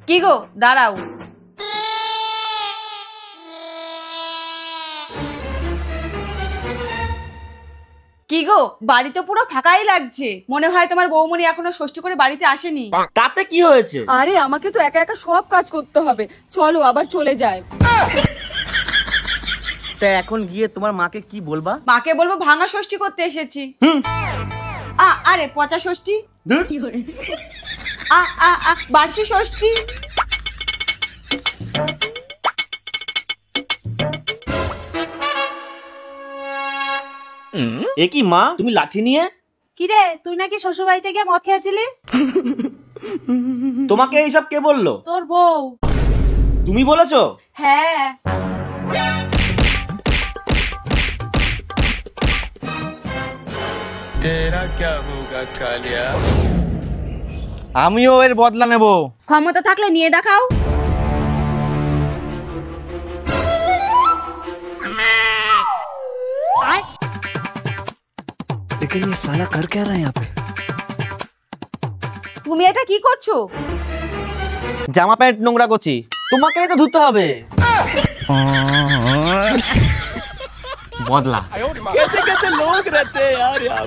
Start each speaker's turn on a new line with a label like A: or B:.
A: কি গো দাঁড়াও। কি গো বাড়ি তো পুরো ফাঁকাই লাগছে, মনে হয় তোমার বৌমনি এখনো ষষ্ঠী করে বাড়িতে আসেনি।
B: তাতে কি হয়েছে?
C: আরে আমাকে তো একা একা সব কাজ করতে হবে, চলো আবার চলে যায়।
B: তা এখন গিয়ে তোমার মাকে কি বলবা?
A: মাকে বলবো ভাঙা ষষ্ঠী করতে এসেছি। আরে পচা ষষ্ঠী, বার্ষি ষষ্ঠী।
B: এ কি মা, তুমি লাঠি নিয়ে?
D: কিরে তুই নাকি শ্বশুর বাড়িতে গিয়ে মদ খেয়েছিলি?
B: তোমাকে এইসব কে বললো?
D: তোর বউ।
B: তুমি বলেছো?
A: হ্যাঁ।
B: আমিও এর বদলা নেব।
A: ক্ষমতা থাকলে নিয়ে দেখাও।
B: लेकिन ये साला कर क्या रहा है यहाँ पे?
A: তুমি এটা কি করছো?
B: জামা প্যান্ট নোংরা করছি, তোমাকেই তো ধুতে হবে। বদলা। कैसे कैसे लोग रहते हैं यार।